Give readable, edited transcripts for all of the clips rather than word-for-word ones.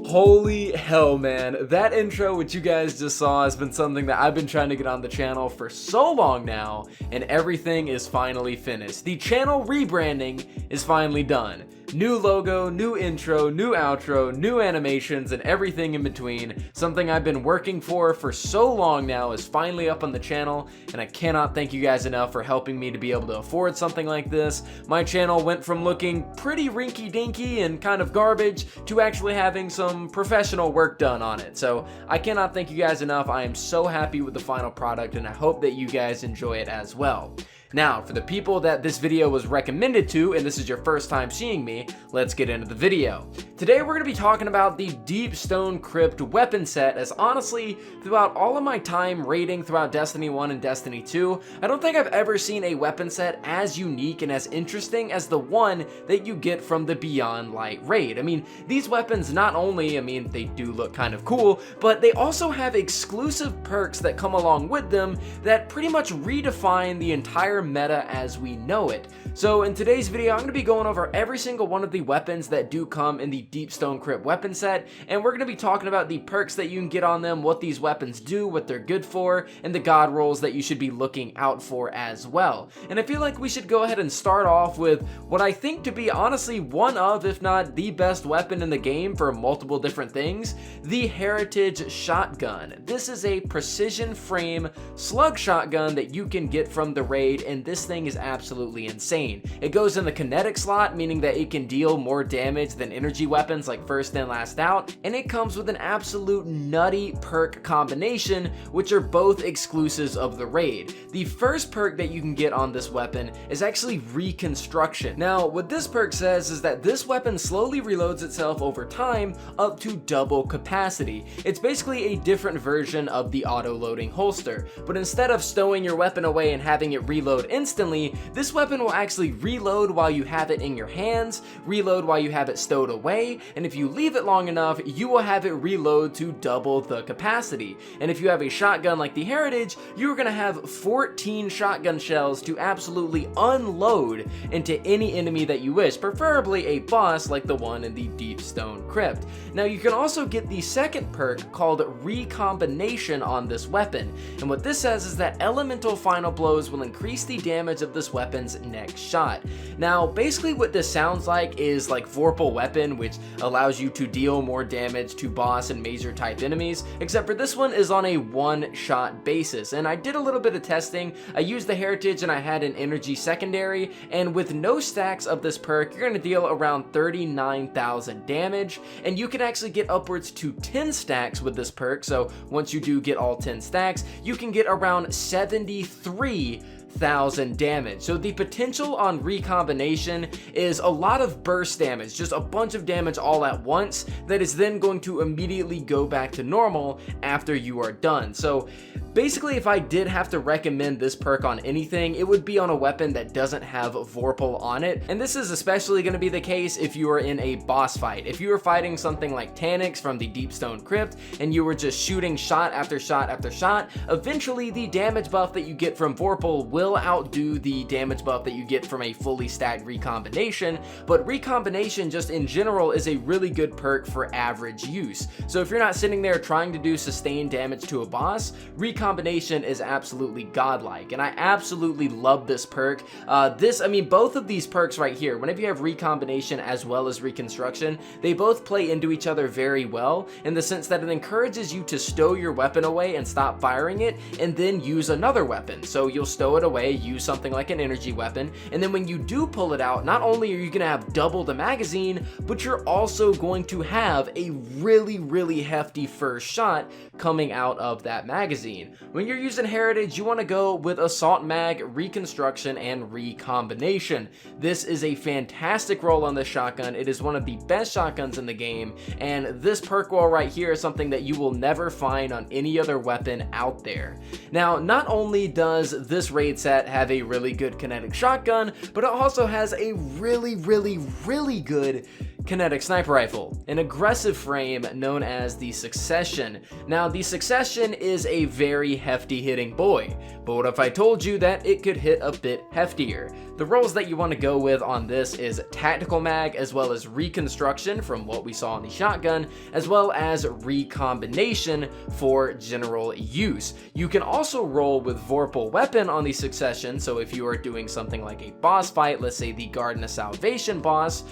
Holy hell, man. That intro, which you guys just saw, has been something that I've been trying to get on the channel for so long now, and everything is finally finished. The channel rebranding is finally done. New logo, new intro, new outro, new animations, and everything in between. Something I've been working for so long now is finally up on the channel, and I cannot thank you guys enough for helping me to be able to afford something like this. My channel went from looking pretty rinky-dinky and kind of garbage to actually having some professional work done on it. So I cannot thank you guys enough. I am so happy with the final product, and I hope that you guys enjoy it as well. Now, for the people that this video was recommended to, and this is your first time seeing me, let's get into the video. Today we're going to be talking about the Deep Stone Crypt weapon set, as honestly, throughout all of my time raiding throughout Destiny 1 and Destiny 2, I don't think I've ever seen a weapon set as unique and as interesting as the one that you get from the Beyond Light raid. I mean, these weapons not only, they do look kind of cool, but they also have exclusive perks that come along with them that pretty much redefine the entire meta as we know it. So in today's video, I'm going to be going over every single one of the weapons that do come in the Deep Stone Crypt weapon set, and we're going to be talking about the perks that you can get on them, what these weapons do, what they're good for, and the god rolls that you should be looking out for as well. And I feel like we should go ahead and start off with what I think to be honestly one of, if not the best weapon in the game for multiple different things, the Heritage Shotgun. This is a precision frame slug shotgun that you can get from the raid, and this thing is absolutely insane. It goes in the kinetic slot, meaning that it can deal more damage than energy weapons like first in last out, and it comes with an absolute nutty perk combination, which are both exclusives of the raid. The first perk that you can get on this weapon is actually Reconstruction. Now, what this perk says is that this weapon slowly reloads itself over time up to double capacity. It's basically a different version of the auto-loading holster, but instead of stowing your weapon away and having it reload instantly, this weapon will actually reload while you have it in your hands, reload while you have it stowed away, and if you leave it long enough, you will have it reload to double the capacity. And if you have a shotgun like the Heritage, you're gonna have 14 shotgun shells to absolutely unload into any enemy that you wish, preferably a boss like the one in the Deep Stone Crypt. Now, you can also get the second perk called Recombination on this weapon, and what this says is that elemental final blows will increase the damage of this weapon's next shot. Now, basically what this sounds like is like Vorpal Weapon, which allows you to deal more damage to boss and major type enemies, except for this one is on a one-shot basis. And I did a little bit of testing. I used the Heritage and I had an energy secondary, and with no stacks of this perk, you're going to deal around 39,000 damage, and you can actually get upwards to 10 stacks with this perk. So once you do get all 10 stacks, you can get around 73,000 damage. So the potential on Recombination is a lot of burst damage, just a bunch of damage all at once that is then going to immediately go back to normal after you are done. So basically, if I did have to recommend this perk on anything, it would be on a weapon that doesn't have Vorpal on it. And this is especially going to be the case if you are in a boss fight. If you are fighting something like Tanyx from the Deep Stone Crypt and you were just shooting shot after shot after shot, eventually the damage buff that you get from Vorpal will outdo the damage buff that you get from a fully stacked Recombination. But Recombination just in general is a really good perk for average use. So if you're not sitting there trying to do sustained damage to a boss, Recombination is absolutely godlike, and I absolutely love this perk. Both of these perks right here, whenever you have Recombination as well as Reconstruction, they both play into each other very well in the sense that it encourages you to stow your weapon away and stop firing it, and then use another weapon. So you'll stow it away, use something like an energy weapon, and then when you do pull it out, not only are you going to have double the magazine, but you're also going to have a really hefty first shot coming out of that magazine. When you're using Heritage, you want to go with Assault Mag, Reconstruction, and Recombination. This is a fantastic roll on this shotgun. It is one of the best shotguns in the game, and this perk roll right here is something that you will never find on any other weapon out there. Now, not only does this raid great set, have a really good kinetic shotgun, but it also has a really good kinetic sniper rifle, an aggressive frame known as the Succession. Now, the Succession is a very hefty hitting boy, but what if I told you that it could hit a bit heftier? The roles that you want to go with on this is tactical mag, as well as reconstruction from what we saw in the shotgun, as well as recombination for general use. You can also roll with Vorpal weapon on the Succession, so if you are doing something like a boss fight, let's say the Garden of Salvation boss,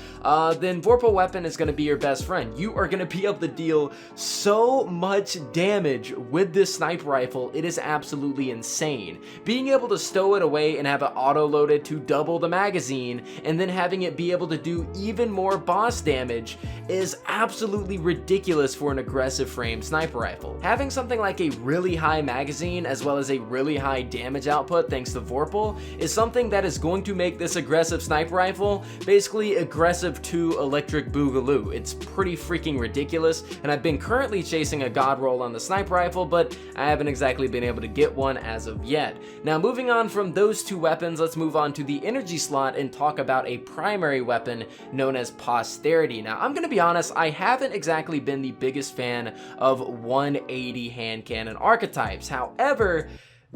then Vorpal weapon is going to be your best friend. You are going to be able to deal so much damage with this sniper rifle, it is absolutely insane. Being able to stow it away and have it auto-loaded to double the magazine, and then having it be able to do even more boss damage is absolutely ridiculous for an aggressive frame sniper rifle. Having something like a really high magazine as well as a really high damage output thanks to Vorpal is something that is going to make this aggressive sniper rifle basically aggressive to electric boogaloo. It's pretty freaking ridiculous, and I've been currently chasing a god roll on the sniper rifle, but I haven't exactly been able to get one as of yet. Now, moving on from those two weapons, let's move on to the energy slot and talk about a primary weapon known as Posterity. Now, I'm gonna be honest, I haven't exactly been the biggest fan of 180 hand cannon archetypes. However,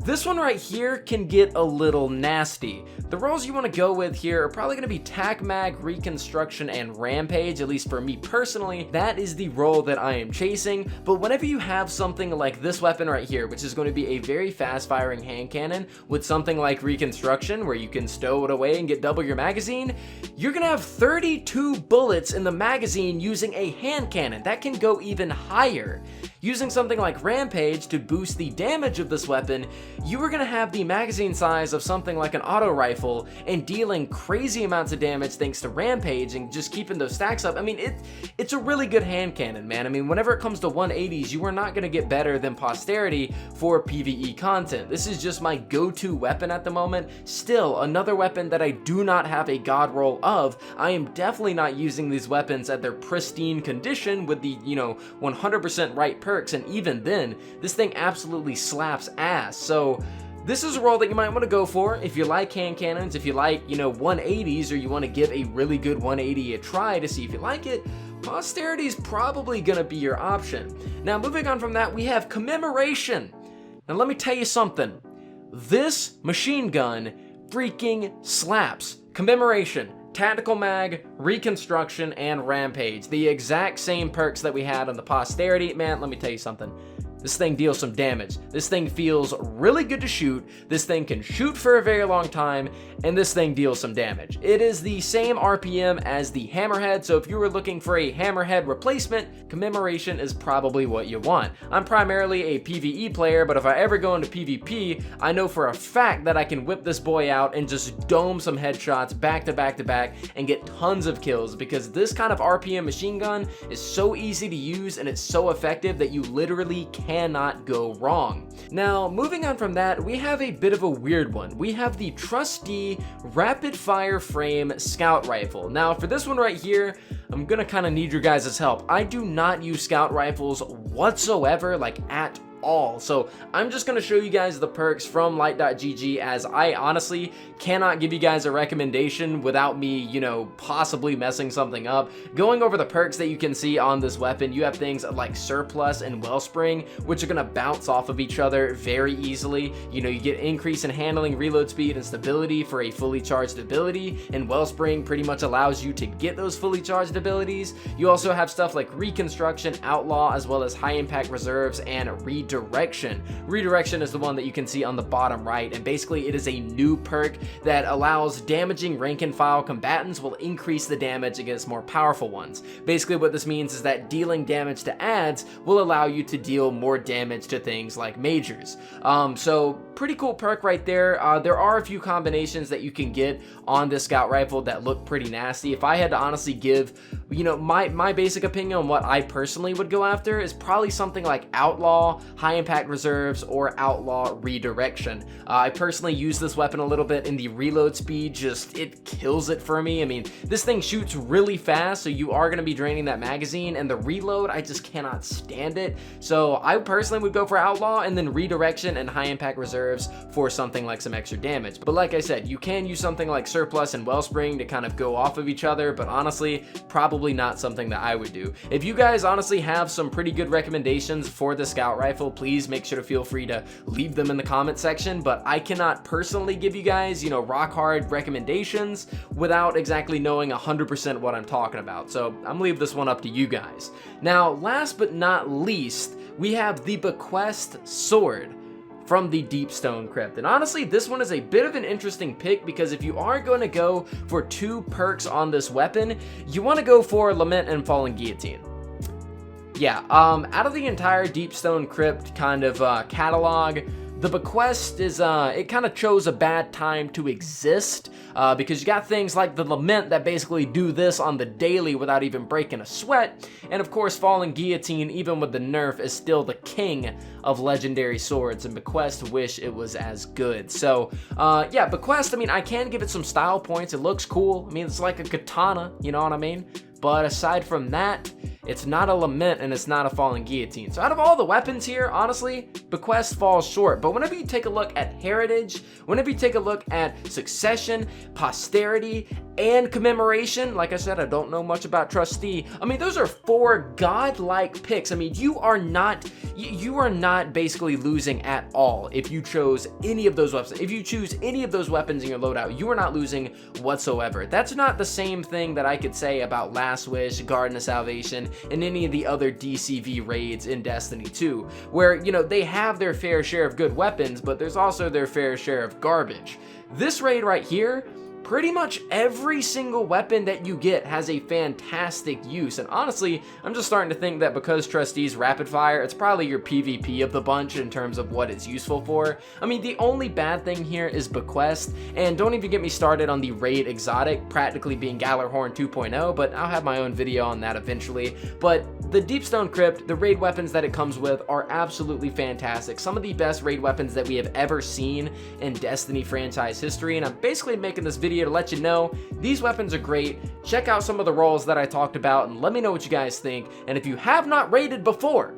this one right here can get a little nasty. The roles you want to go with here are probably going to be Tac Mag, Reconstruction, and Rampage, at least for me personally. That is the role that I am chasing, but whenever you have something like this weapon right here, which is going to be a very fast-firing hand cannon with something like Reconstruction, where you can stow it away and get double your magazine, you're going to have 32 bullets in the magazine using a hand cannon. That can go even higher. Using something like Rampage to boost the damage of this weapon, you are going to have the magazine size of something like an auto rifle and dealing crazy amounts of damage thanks to Rampage and just keeping those stacks up. I mean, it's a really good hand cannon, man. I mean, whenever it comes to 180s, you are not going to get better than Posterity for PvE content. This is just my go-to weapon at the moment. Still, another weapon that I do not have a god roll of. I am definitely not using these weapons at their pristine condition with the, 100% right perks, and even then, this thing absolutely slaps ass. So this is a role that you might want to go for if you like hand cannons, if you like, 180s, or you want to give a really good 180 a try to see if you like it. Posterity is probably going to be your option. Now, moving on from that, we have Commemoration. Now, let me tell you something. This machine gun freaking slaps. Commemoration, Tactical Mag, Reconstruction, and Rampage. The exact same perks that we had on the Posterity. Man, let me tell you something. This thing deals some damage. This thing feels really good to shoot. This thing can shoot for a very long time, and this thing deals some damage. It is the same RPM as the Hammerhead, so if you were looking for a Hammerhead replacement, Commemoration is probably what you want. I'm primarily a PvE player, but if I ever go into PvP, I know for a fact that I can whip this boy out and just dome some headshots back to back to back and get tons of kills, because this kind of RPM machine gun is so easy to use and it's so effective that you literally cannot go wrong. Now, moving on from that, we have a bit of a weird one. We have the Trustee Rapid Fire Frame Scout Rifle. Now, for this one right here, I'm gonna kind of need your guys' help. I do not use scout rifles whatsoever, like at all. So I'm just going to show you guys the perks from light.gg, as I honestly cannot give you guys a recommendation without me, possibly messing something up. Going over the perks that you can see on this weapon, you have things like Surplus and Wellspring, which are going to bounce off of each other very easily. You get increase in handling, reload speed, and stability for a fully charged ability, and Wellspring pretty much allows you to get those fully charged abilities. You also have stuff like Reconstruction, Outlaw, as well as High Impact Reserves and Redirection. Redirection is the one that you can see on the bottom right, and basically it is a new perk that allows damaging rank and file combatants will increase the damage against more powerful ones. Basically what this means is that dealing damage to adds will allow you to deal more damage to things like majors. So pretty cool perk right there. There are a few combinations that you can get on this scout rifle that look pretty nasty. If I had to honestly give, my basic opinion on what I personally would go after is probably something like Outlaw, High Impact Reserves, or Outlaw Redirection. I personally use this weapon a little bit, and the reload speed it kills it for me. I mean, this thing shoots really fast, so you are going to be draining that magazine, and the reload, I just cannot stand it. So I personally would go for Outlaw, and then Redirection and High Impact Reserves reserves for something like some extra damage. But like I said, you can use something like Surplus and Wellspring to kind of go off of each other, but honestly, probably not something that I would do. If you guys honestly have some pretty good recommendations for the scout rifle, please make sure to feel free to leave them in the comment section, but I cannot personally give you guys, you know, rock hard recommendations without exactly knowing 100% what I'm talking about. So I'm leaving this one up to you guys. Now, last but not least, we have the Bequest sword from the Deepstone Crypt. And honestly, this one is a bit of an interesting pick because if you are going to go for 2 perks on this weapon, you want to go for Lament and Fallen Guillotine. Yeah, out of the entire Deepstone Crypt kind of catalog, the Bequest is, it kind of chose a bad time to exist because you got things like the Lament that basically do this on the daily without even breaking a sweat. And of course, Fallen Guillotine, even with the nerf, is still the king of legendary swords, and Bequest wish it was as good. So, yeah, Bequest, I mean, I can give it some style points. It looks cool. I mean, it's like a katana, you know what I mean? But aside from that, it's not a Lament and it's not a Fallen Guillotine. So out of all the weapons here, honestly, Bequest falls short. But whenever you take a look at Heritage, whenever you take a look at Succession, Posterity, and Commemoration, like I said, I don't know much about Trustee. I mean, those are 4 godlike picks. I mean, you are not basically losing at all if you chose any of those weapons. If you choose any of those weapons in your loadout, you are not losing whatsoever. That's not the same thing that I could say about Last Wish, Garden of Salvation, and any of the other DCV raids in Destiny 2, where, you know, they have their fair share of good weapons, but there's also their fair share of garbage. This raid right here, pretty much every single weapon that you get has a fantastic use, and honestly, I'm just starting to think that because Trustee's rapid fire, it's probably your PvP of the bunch in terms of what it's useful for. I mean, the only bad thing here is Bequest, and don't even get me started on the raid exotic practically being Gallarhorn 2.0, but I'll have my own video on that eventually. But the Deepstone Crypt, the raid weapons that it comes with are absolutely fantastic. Some of the best raid weapons that we have ever seen in Destiny franchise history, and I'm basically making this video to let you know these weapons are great. Check out some of the roles that I talked about and let me know what you guys think. And if you have not raided before,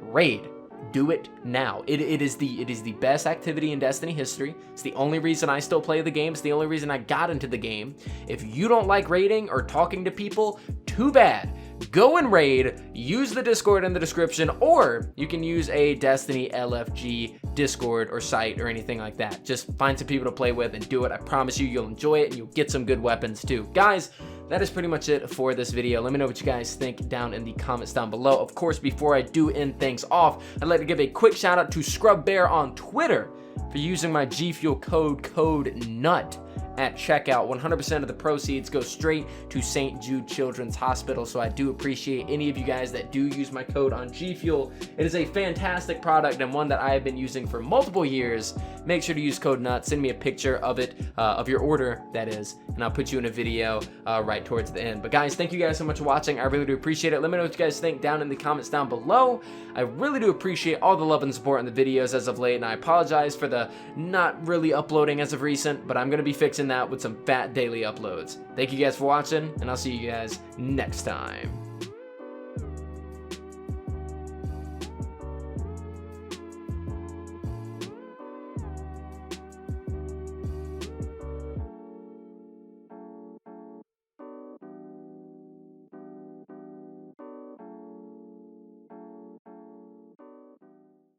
raid. Do it now. It is the best activity in Destiny history. It's the only reason I still play the game. It's the only reason I got into the game. If you don't like raiding or talking to people, too bad. Go and raid, use the Discord in the description, or you can use a Destiny LFG Discord or site or anything like that. Just find some people to play with and do it. I promise you, you'll enjoy it and you'll get some good weapons too. Guys, that is pretty much it for this video. Let me know what you guys think down in the comments down below. Of course, before I do end things off, I'd like to give a quick shout out to Scrub Bear on Twitter for using my G Fuel code NUT at checkout. 100% of the proceeds go straight to St. Jude Children's Hospital, so I do appreciate any of you guys that do use my code on G Fuel. It is a fantastic product and one that I have been using for multiple years. Make sure to use code NUT. Send me a picture of it, of your order, that is, and I'll put you in a video right towards the end. But guys, thank you guys so much for watching. I really do appreciate it. Let me know what you guys think down in the comments down below. I really do appreciate all the love and support on the videos as of late, and I apologize for the not really uploading as of recent, but I'm going to be fixing that with some fat daily uploads. Thank you guys for watching, and I'll see you guys next time.